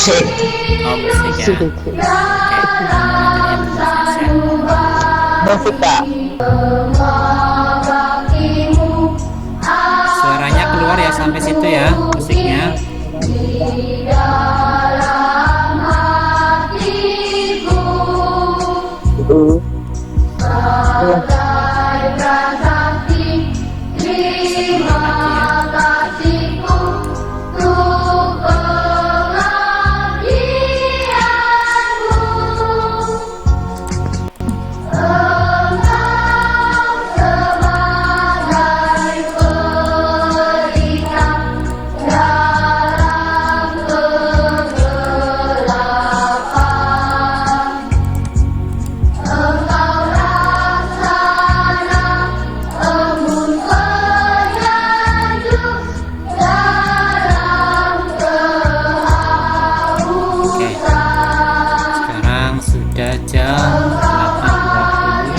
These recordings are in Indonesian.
musik. Oh, musik ya. Oke. Musik Kak. Suaranya keluar ya sampai situ ya musiknya. Oke, sekarang sudah jam 8.20.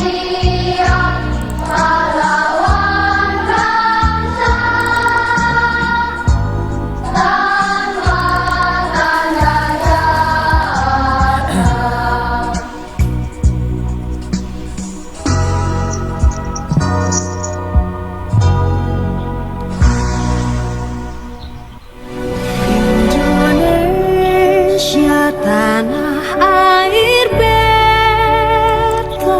Indonesia tanah air beta,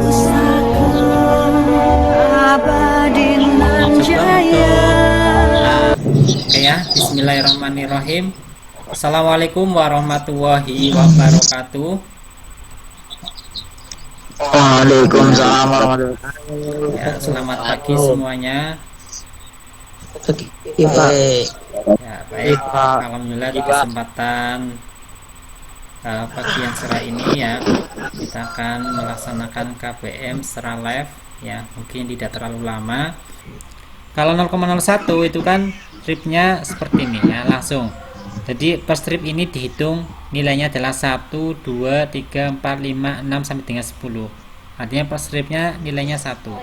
pusaka abadi nan jaya. Oke ya, bismillahirrahmanirrahim. Assalamualaikum warahmatullahi wabarakatuh. Waalaikumsalam warahmatullahi wabarakatuh. Ya, selamat pagi semuanya. Iya Pak. Ya, baik. Alhamdulillah di kesempatan pagi yang cerah ini ya, kita akan melaksanakan KBM secara live ya, mungkin tidak terlalu lama. Kalau 0,01 itu kan stripnya seperti ini ya, langsung. Jadi per strip ini dihitung nilainya adalah 1, 2, 3, 4, 5, 6 sampai dengan 10. Artinya per stripnya nilainya 1.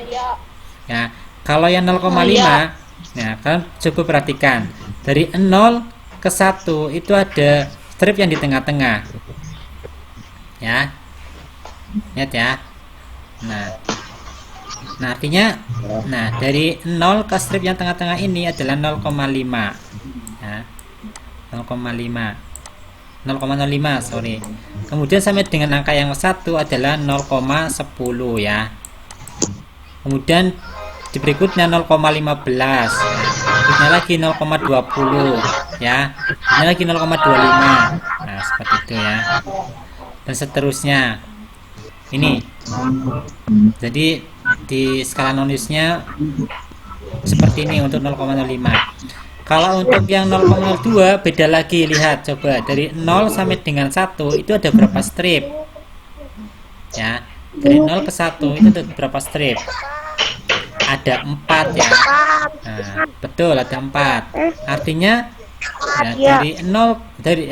Ya, kalau yang 0,5 nah kan cukup perhatikan. Dari 0 ke 1 itu ada strip yang di tengah-tengah. Ya. Lihat ya. Nah, artinya dari 0 ke strip yang tengah-tengah ini adalah 0,5. Ya. 0,5. 0,05 sorry. Kemudian sampai dengan angka yang 1 adalah 0,10 ya. Kemudian di berikutnya 0,15, berikutnya lagi 0,20 ya, ini lagi 0,25. Nah seperti itu ya, dan seterusnya ini. Jadi di skala noniusnya seperti ini untuk 0,05. Kalau untuk yang 0,02 beda lagi. Lihat coba, dari 0 sampai dengan 1 itu ada berapa strip ya. Dari 0 ke 1 itu ada berapa strip? Ada 4 ya. Nah, betul ada 4. Artinya ya, dari 0 dari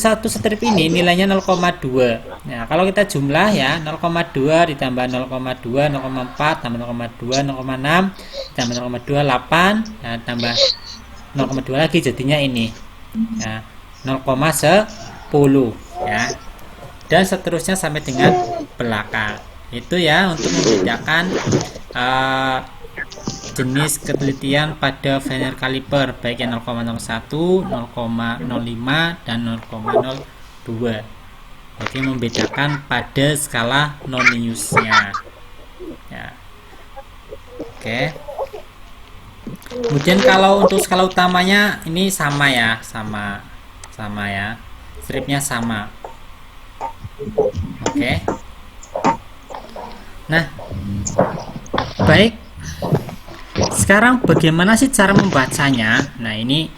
satu strip ini nilainya 0,2. Nah, kalau kita jumlah ya, 0,2 ditambah 0,2, 0,4 tambah 0,2, 0,6 ditambah 0,2, 8, nah, tambah 0,2 lagi jadinya ini. Ya, 0,10 ya. Dan seterusnya sampai dengan belakang. Itu ya untuk membedakan jenis ketelitian pada vernier caliper baik yang 0,01, 0,05 dan 0,02. Jadi membedakan pada skala noniusnya. Ya. Oke. Kemudian kalau untuk skala utamanya ini sama ya, sama ya. Stripnya sama. Oke. Nah, baik. Sekarang bagaimana sih cara membacanya? Nah, ini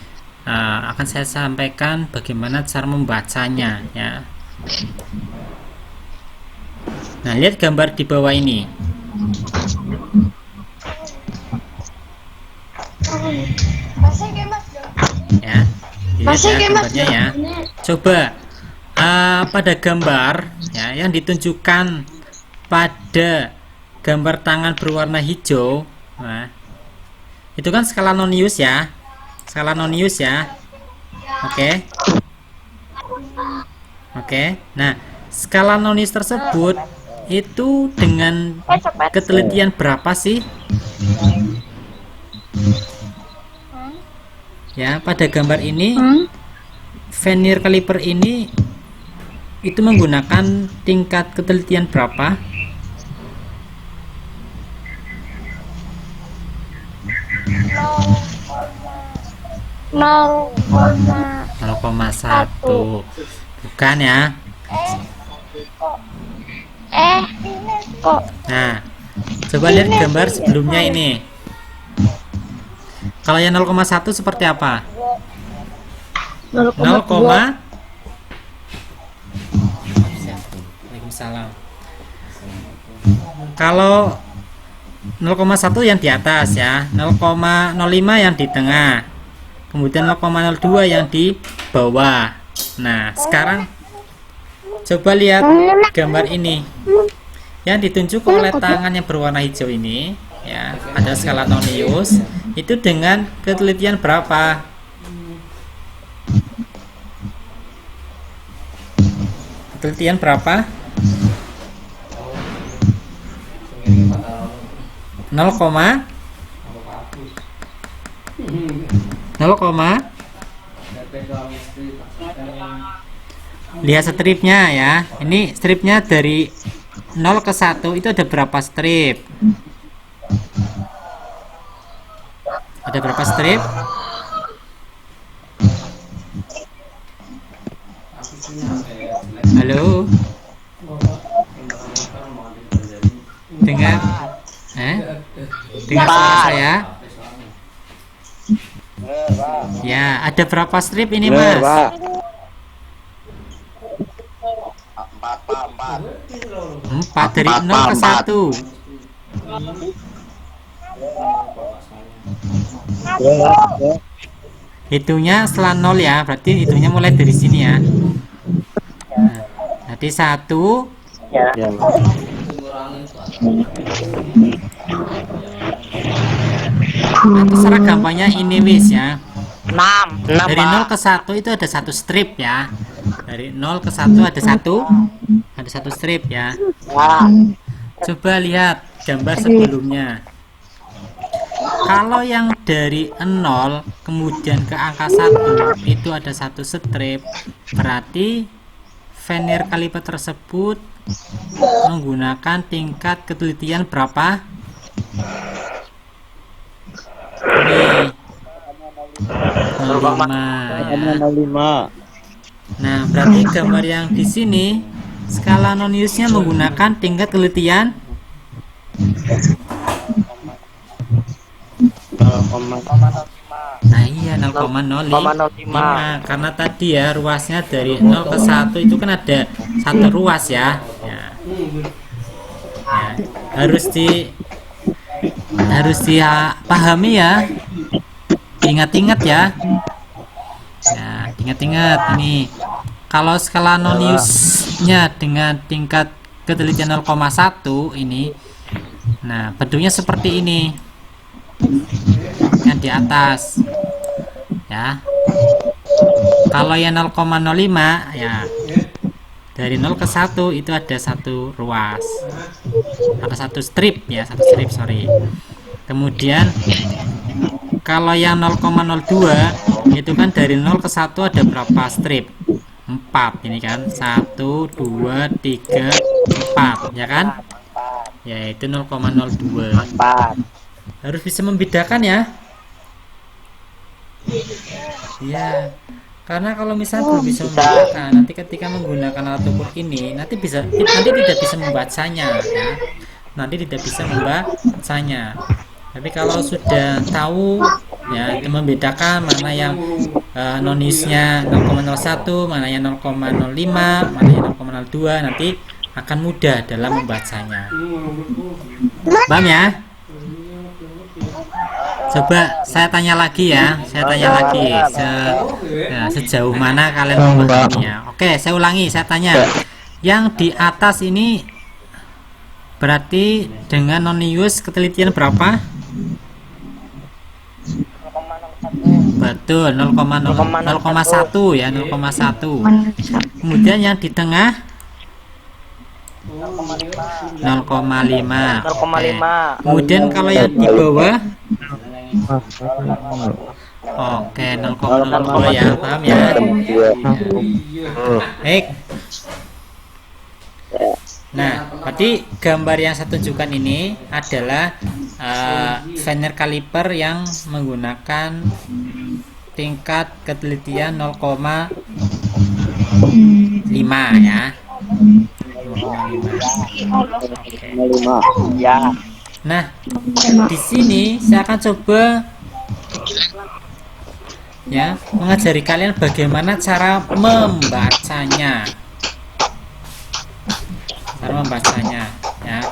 akan saya sampaikan bagaimana cara membacanya ya. Nah, lihat gambar di bawah ini. Ya, dilihat ya gambarnya ya. Coba pada gambar ya yang ditunjukkan pada gambar tangan berwarna hijau, nah, itu kan skala nonius ya, skala nonius ya. Oke. Oke. Nah, skala non-news tersebut itu dengan ketelitian berapa sih? Ya, pada gambar ini vernier caliper ini itu menggunakan tingkat ketelitian berapa? 0,1. Bukan ya. Kok Nah, coba lihat gambar sebelumnya ini. Kalau yang 0,1 seperti apa? 0, 0,2? Waalaikumsalam. Kalau 0,1 yang di atas ya, 0,05 yang di tengah, kemudian 0,02 yang di bawah. Nah, sekarang coba lihat gambar ini. Yang ditunjuk oleh tangan yang berwarna hijau ini, ya, ada skala non-news. Itu dengan ketelitian berapa? Ketelitian berapa? 0, 0, lihat stripnya ya. Ini stripnya dari 0 ke 1 itu ada berapa strip? Ada berapa strip? Halo? Dengar? Dengar suara saya? Ya, ada berapa strip ini, Mas? 4 dari 0 ke 1. Hitungnya setelah 0 ya, berarti hitungnya mulai dari sini ya. Jadi 1. Nah, terserah gampangnya ini wis ya. 6. Dari 0 ke 1 itu ada 1 strip ya. Dari 0 ke 1 ada 1 strip ya. Coba lihat gambar sebelumnya. Kalau yang dari 0 kemudian ke angka 1 itu ada 1 strip, berarti vernier caliper tersebut menggunakan tingkat ketelitian berapa? Ini 0,5 ya. Nah, berarti gambar yang di sini skala non-newsnya menggunakan tingkat ketelitian 0,05. Nah, iya 0,05 karena tadi ya ruasnya dari 0 ke 1 itu kan ada 1 ruas ya. Ya, harus dipahami ya. Ingat-ingat ya. Nah, ingat-ingat ini. Kalau skala non-newsnya dengan tingkat ketelitian 0,1 ini, nah bentuknya seperti ini. Yang di atas ya. Kalau yang 0,05 ya, dari 0 ke 1 itu ada 1 ruas, ada 1 strip ya, 1 strip, sorry. Kemudian kalau yang 0,02 itu kan dari 0 ke 1 ada berapa strip? 4 ini kan, 1, 2, 3, 4 ya kan, yaitu 0,02. Harus bisa membedakan ya. Ya, karena kalau misalnya belum bisa membedakan, nanti ketika menggunakan alat ukur ini nanti tidak bisa membacanya ya. Nanti tidak bisa membacanya. Tapi kalau sudah tahu ya, membedakan mana yang non-newsnya 0,01, mana yang 0,05, mana yang 0,02, nanti akan mudah dalam membacanya. Paham ya? Coba saya tanya lagi ya, sejauh mana kalian memahaminya. Oke, saya ulangi, saya tanya. Yang di atas ini berarti dengan non-news ketelitian berapa? Betul, 0,1 ya, 0,1. Kemudian yang di tengah 0,5. 0,5. Kemudian kalau yang di bawah oke, 0,0 ya, paham ya? Baik. Nah, berarti gambar yang saya tunjukkan ini adalah vernier caliper yang menggunakan tingkat ketelitian 0,5 ya. 0,5. Ya. Nah, di sini saya akan coba ya mengajari kalian bagaimana cara membacanya. Cara membacanya ya.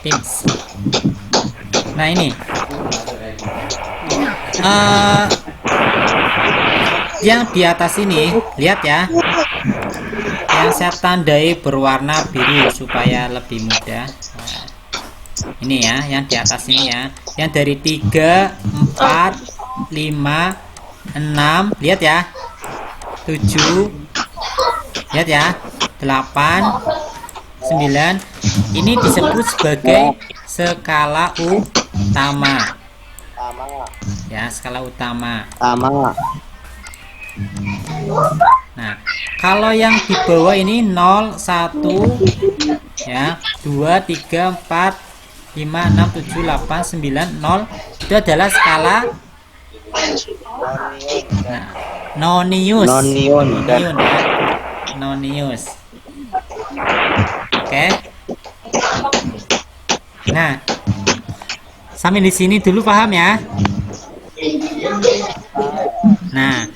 Teams. Nah, ini yang di atas ini, lihat ya, yang saya tandai berwarna biru supaya lebih mudah. Nah, ini ya, yang di atas ini ya, yang dari 3, 4, 5, 6, lihat ya, 7, lihat ya, 8, 9, ini disebut sebagai skala utama ya, skala utama. Nah, kalau yang di bawah ini 0, 1 ya, 2, 3, 4, 5, 6, 7, 8, 9, 0 itu adalah skala nonius. Nonius. Oke. Nah, sampai di sini dulu paham ya? Nah,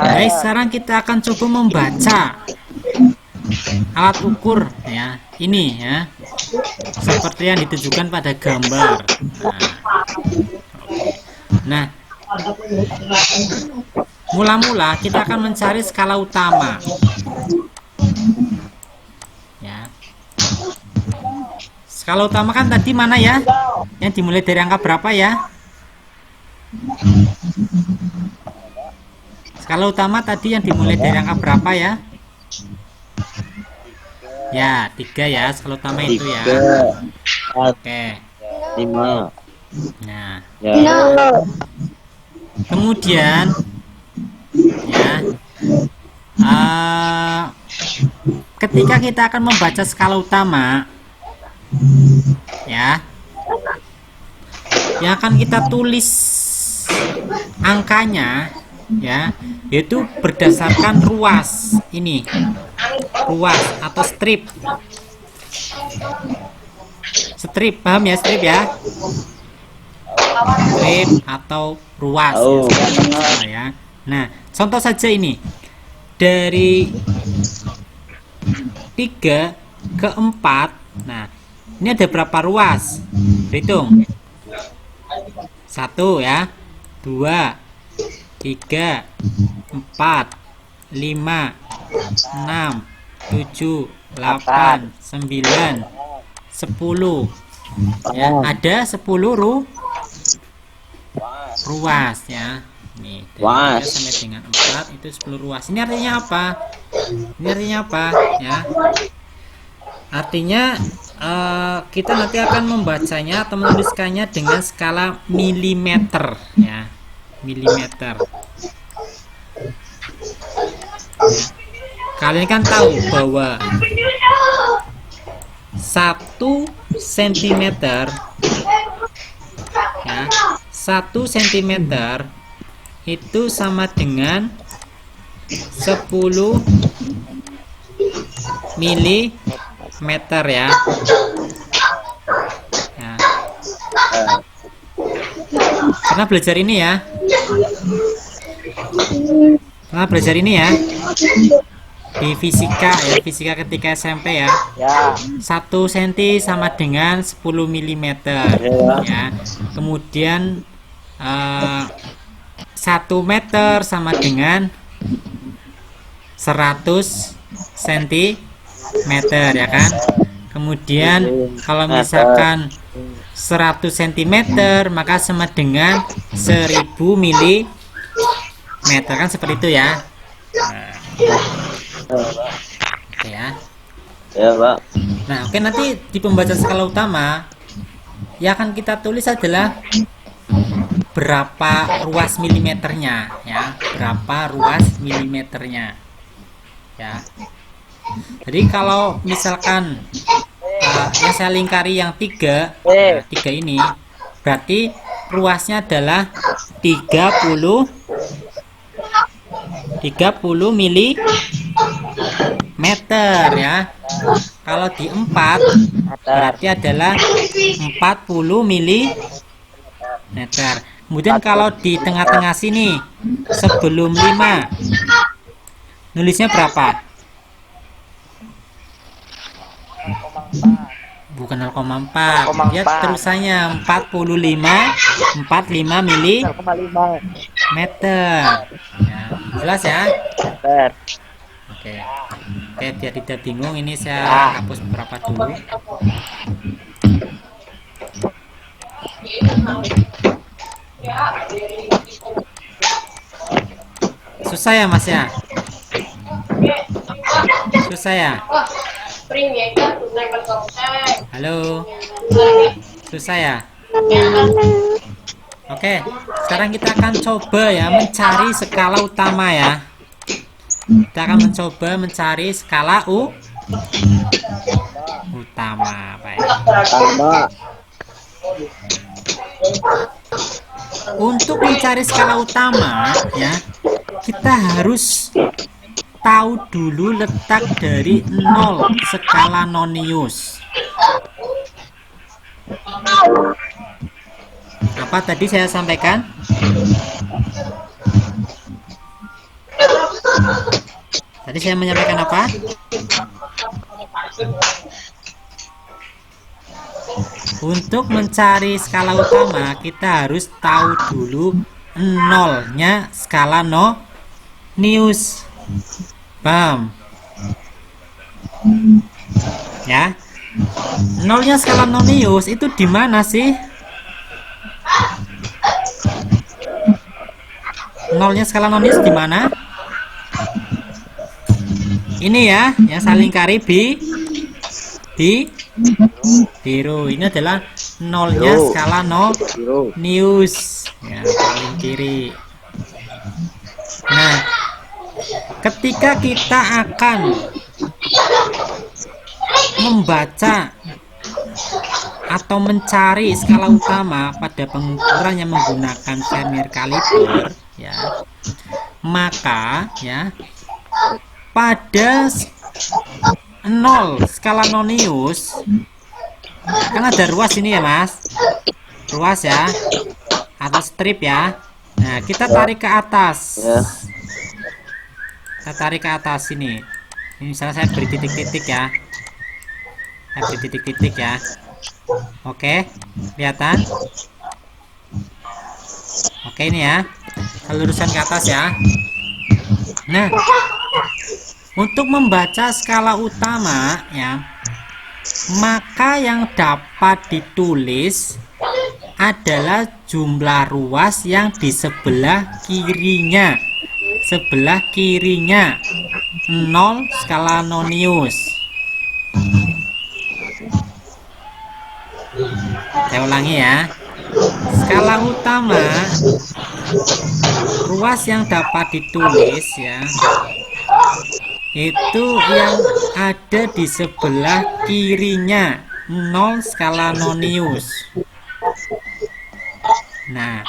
baik, sekarang kita akan coba membaca alat ukur ya. Ini ya. Seperti yang ditujukan pada gambar. Nah, mula-mula kita akan mencari skala utama. Ya. Skala utama kan tadi mana ya? Yang dimulai dari angka berapa ya? Skala utama tadi yang dimulai dari angka berapa ya? Ya, 3 ya, skala utama itu ya. Oke. 5. Nah, Ya. kemudian ya, ketika kita akan membaca skala utama ya, yang akan kita tulis angkanya ya, yaitu berdasarkan ruas. Ini ruas atau strip. Strip, paham ya, strip ya? Strip atau ruas ya. Nah, contoh saja ini, dari 3 ke 4. Nah, ini ada berapa ruas? Hitung. 1 ya, 2, 3, 4, 5, 6, 7, 8, 9, 10 ya, ada 10 ruas ya. Nih, dari 3 sampai dengan 4 itu 10 ruas. Ini artinya apa? Ini artinya apa ya? Artinya kita nanti akan membacanya atau menuliskannya dengan skala milimeter ya, milimeter. Kalian kan tahu bahwa 1 cm ya, 1 cm itu sama dengan 10 milimeter ya. Ya. Pernah belajar ini ya? Pernah belajar ini ya? Di fisika ya, fisika ketika SMP ya. 1 cm sama dengan 10 mm ya. Kemudian 1 meter sama dengan 100 cm ya kan. Kemudian kalau misalkan 100 cm maka sama dengan 1000 mm, kan seperti itu ya. Nah, oke ya. Ya, Pak. Nah, oke, nanti di pembacaan skala utama yang akan kita tulis adalah berapa ruas milimeternya ya, berapa ruas milimeternya ya. Jadi kalau misalkan yang saya lingkari yang 3, nah, 3 ini berarti ruasnya adalah 30 milimeter ya. Kalau di 4 berarti adalah 40 milimeter. Kemudian kalau di tengah-tengah sini sebelum 5 nulisnya berapa? Bukan 0,4, dia terusannya 45 milimeter ya, jelas ya. Oke, biar tidak bingung ini saya hapus beberapa dulu. Susah ya Mas ya? Susah ya? Halo? Susah ya? Oke, sekarang kita akan coba ya mencari skala utama ya. Kita akan mencoba mencari skala utama. Baik. Untuk mencari skala utama ya, kita harus tahu dulu letak dari 0 skala nonius. Apa tadi saya sampaikan? Tadi saya menyampaikan apa? Untuk mencari skala utama kita harus tahu dulu nolnya skala nonius. Paham? Ya. Nolnya skala nonius itu di mana sih? Nolnya skala nonius di mana? Ini ya, yang saya lingkari biru. Ini adalah nolnya skala nonius ya, paling kiri. Nah, ketika kita akan membaca atau mencari skala utama pada pengukuran yang menggunakan vernier caliper ya, maka ya pada 0 skala nonius kan ada ruas ini ya Mas, ruas ya atau strip ya. Nah, kita tarik ke atas, kita tarik ke atas sini. Ini misalnya saya beri titik-titik ya, saya beri titik-titik ya. Oke, kelihatan? Oke, ini ya, saya luruskan ke atas ya. Nah, untuk membaca skala utama ya, maka yang dapat ditulis adalah jumlah ruas yang di sebelah kirinya. Sebelah kirinya 0 skala nonius. Saya ulangi ya. Skala utama ruas yang dapat ditulis ya, itu yang ada di sebelah kirinya 0 skala nonius. Nah,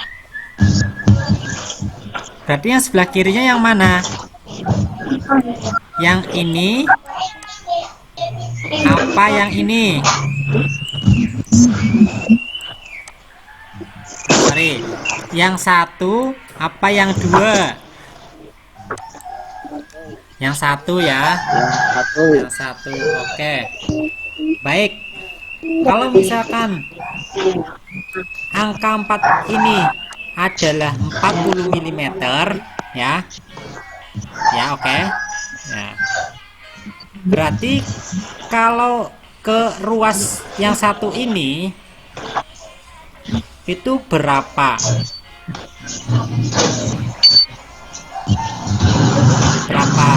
berarti yang sebelah kirinya yang mana? Yang ini apa yang ini? Sorry, yang satu apa yang dua? Yang satu ya, yang satu. Oke, baik. Kalau misalkan angka 4 ini adalah 40 mm ya, ya oke. Nah, berarti kalau ke ruas yang satu ini itu berapa? Berapa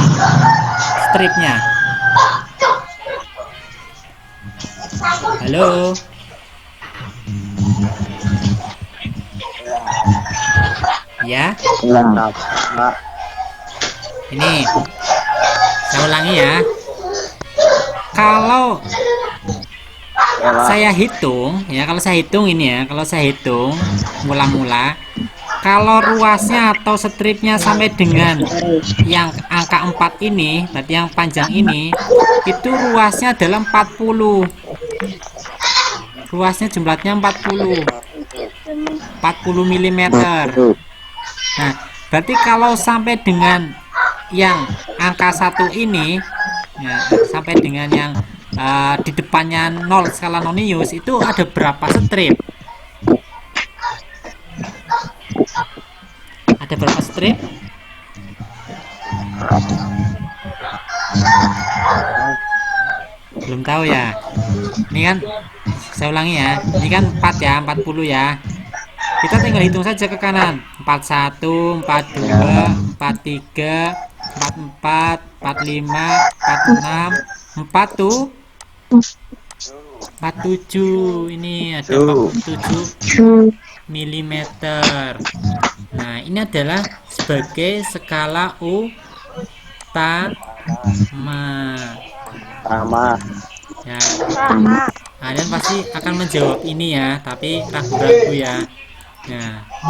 stripnya? Halo? Ya, ini saya ulangi ya. Kalau saya hitung ya, kalau saya hitung ini ya, kalau saya hitung mula-mula, kalau ruasnya atau stripnya sampai dengan yang angka 4 ini, berarti yang panjang ini, itu ruasnya adalah 40. Ruasnya jumlahnya 40 mm. Nah, berarti kalau sampai dengan yang angka 1 ini ya, sampai dengan yang di depannya 0 skala nonius itu ada berapa strip? Ada berapa strip? Belum tahu ya. Ini kan saya ulangi ya. Ini kan 4 ya, 40 ya. Kita tinggal hitung saja ke kanan. 41, 42, 43, 44, 45, 46, 47. Ini ada 47 mm. Nah, ini adalah sebagai skala utama. Ya, kalian pasti akan menjawab ini ya, tapi ragu-ragu ya.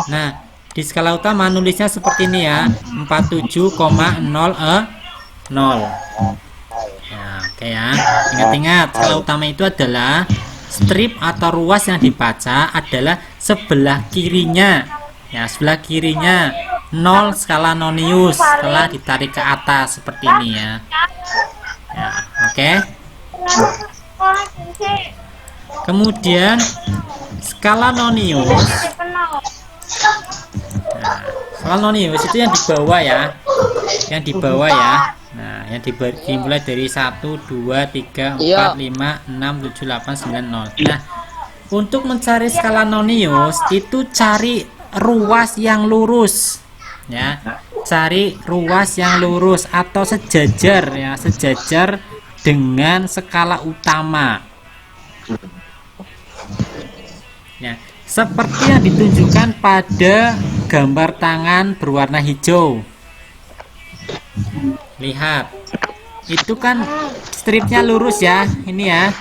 Nah, di skala utama nulisnya seperti ini ya, 47,0. Ya, oke ya. Ingat-ingat, skala utama itu adalah strip atau ruas yang dibaca adalah sebelah kirinya. Ya, sebelah kirinya 0 skala nonius setelah ditarik ke atas seperti ini ya. Ya, oke. Kemudian skala nonius. Nah, skala nonius itu yang di bawah ya. Yang di bawah ya. Nah, yang dimulai dari 1, 2, 3, 4, 5, 6, 7, 8, 9, 0. Nah, untuk mencari skala nonius itu cari ruas yang lurus ya. Cari ruas yang lurus atau sejajar ya, sejajar dengan skala utama. Ya, seperti yang ditunjukkan pada gambar tangan berwarna hijau. Lihat, itu kan stripnya lurus ya, ini ya.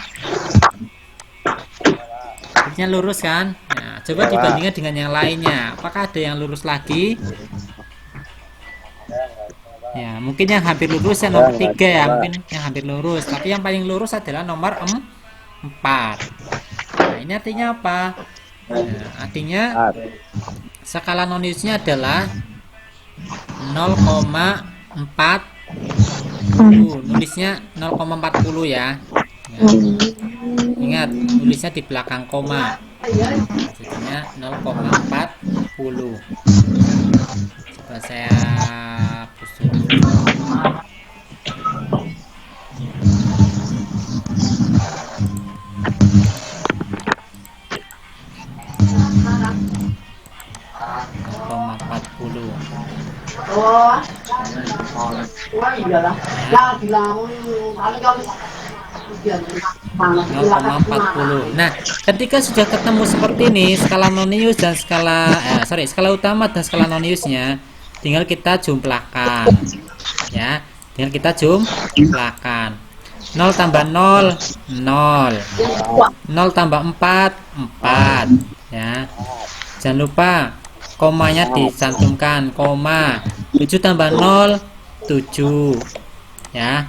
Stripnya lurus kan? Nah, coba dibandingkan dengan yang lainnya. Apakah ada yang lurus lagi? Ya, mungkin yang hampir lurus yang nomor 3 ya, mungkin yang hampir lurus. Tapi yang paling lurus adalah nomor 4. Nah, ini artinya apa? Nah, artinya skala noniusnya adalah 0,4. Nulisnya 0,40 ya. Ingat, nulisnya di belakang koma. Jadinya 0,40. Coba saya hapus dulu. Nah, ketika sudah ketemu seperti ini skala nonius dan skala skala utama dan skala noniusnya, tinggal kita jumlahkan ya, tinggal kita jumlahkan. 0 tambah 0 0, 0 tambah 4 4 ya. Jangan lupa komanya dicantumkan, koma. 7 tambah 0 7 ya,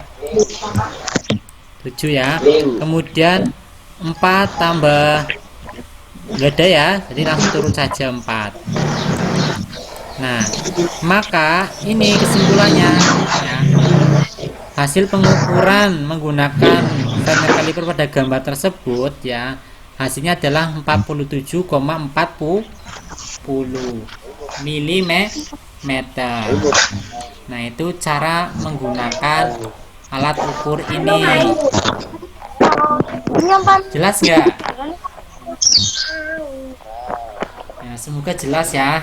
7 ya. Kemudian 4 tambah, nggak ada ya, jadi langsung turun saja 4. Nah, maka ini kesimpulannya ya. Hasil pengukuran menggunakan vernier caliper pada gambar tersebut ya, hasilnya adalah 47,40 mm. Nah, itu cara menggunakan alat ukur ini. Jelas nggak? Ya, semoga jelas ya.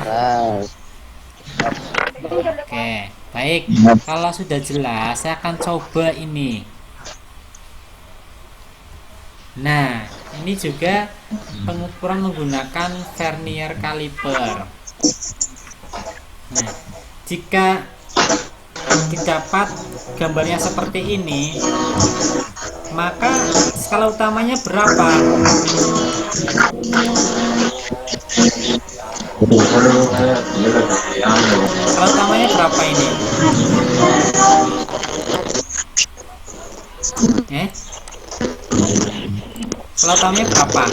Oke, baik. Kalau sudah jelas, saya akan coba ini. Nah, ini juga pengukuran menggunakan vernier caliper. Nah, jika didapat gambarnya seperti ini, maka skala utamanya berapa? Skala utamanya berapa ini? Skala utamanya berapa?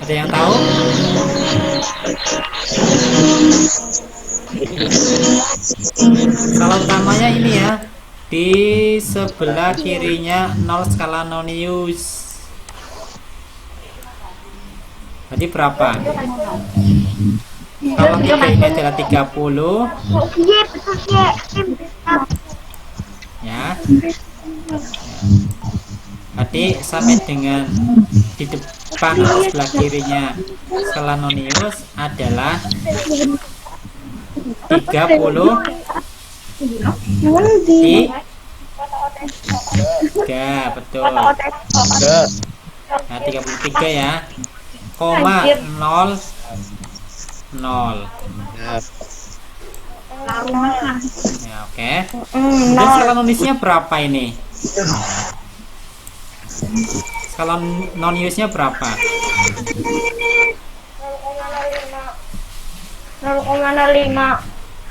Ada yang tahu? Skala utamanya ini ya, di sebelah kirinya 0 skala nonius. Berarti berapa? Kalau 3 ini adalah 30 ya. Berarti sampai dengan di depan atau sebelah kirinya skala nonius adalah 30 di 3, betul. Nah, 33 ya, koma 0 0 ya, oke. Dan skala noniusnya berapa ini? Skala noniusnya berapa?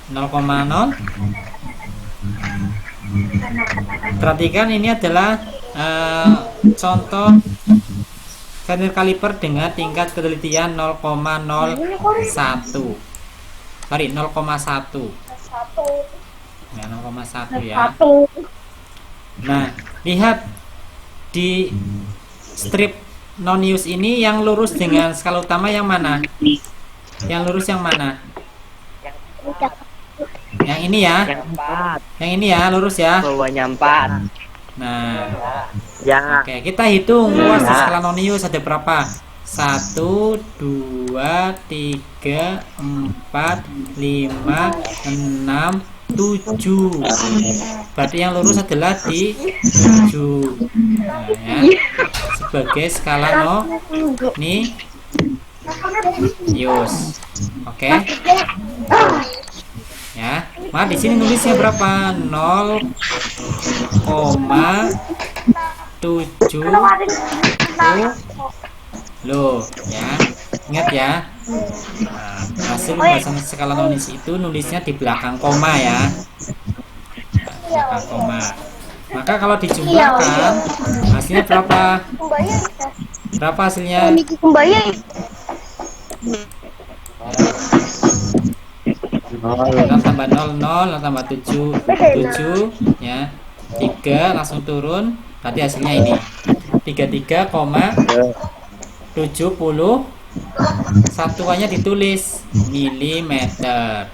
0,0. Perhatikan, ini adalah contoh vernier caliper dengan tingkat ketelitian 0,01. Sorry, 0,1. Ya, 0,1 ya. Nah, lihat di strip nonius ini yang lurus dengan skala utama yang mana? Yang lurus yang mana? Yang ini ya. Yang ini ya, lurus ya. Bawahnya 4. Nah, Ya. oke, kita hitung luas di skala nonius ada berapa? 1, 2, 3, 4, 5, 6, 7. Berarti yang lurus adalah di 7. Nah, ya. Sebagai skala nonius. Oke. Ya. Nah, di sini nulisnya berapa? 0,7 loh ya, ingat ya. Nah, hasil pembahasan skala nonius itu nulisnya di belakang koma ya. Nah, belakang koma. Maka kalau dijumlahkan hasilnya berapa? Berapa hasilnya? 0 tambah 0 0 tambah 7 7 ya, 3 langsung turun, berarti hasilnya ini 33,70. satuannya ditulis milimeter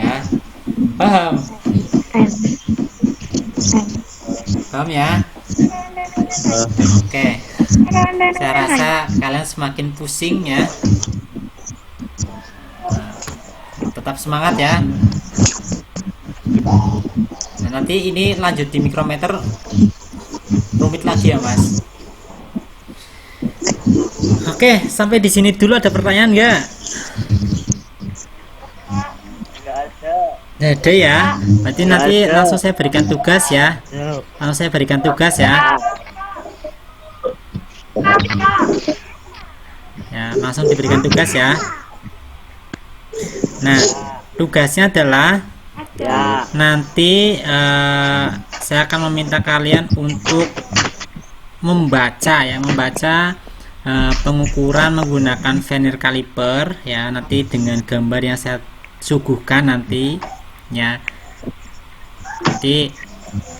ya. Paham? Paham ya? Oke, saya rasa kalian semakin pusing ya. Tetap semangat ya. Nah, nanti ini lanjut di mikrometer, rumit lagi ya Mas. Oke, sampai di sini dulu. Ada pertanyaan nggak? Nggak ada ya. Berarti nanti langsung saya berikan tugas ya. Langsung saya berikan tugas ya. Ya, langsung diberikan tugas ya. Nah, tugasnya adalah nanti saya akan meminta kalian untuk membaca pengukuran menggunakan vernier caliper ya, nanti dengan gambar yang saya suguhkan nanti ya. Nanti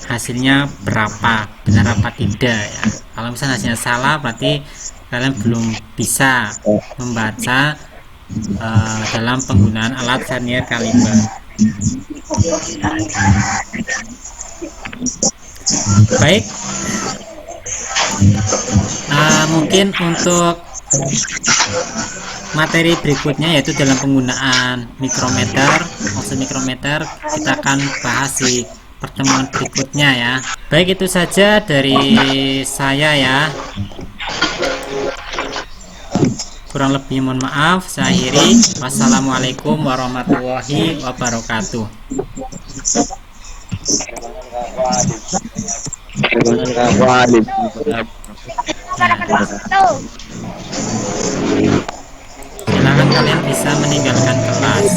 hasilnya berapa, benar apa tidak ya. Kalau misalnya hasilnya salah berarti kalian belum bisa membaca dalam penggunaan alat vernier kaliber. Baik, mungkin untuk materi berikutnya yaitu dalam penggunaan mikrometer, maksud mikrometer, kita akan bahas di pertemuan berikutnya ya. Baik, itu saja dari saya ya. Kurang lebih mohon maaf, saya akhiri. Wassalamualaikum warahmatullahi wabarakatuh. Silakan kalian bisa meninggalkan kelas.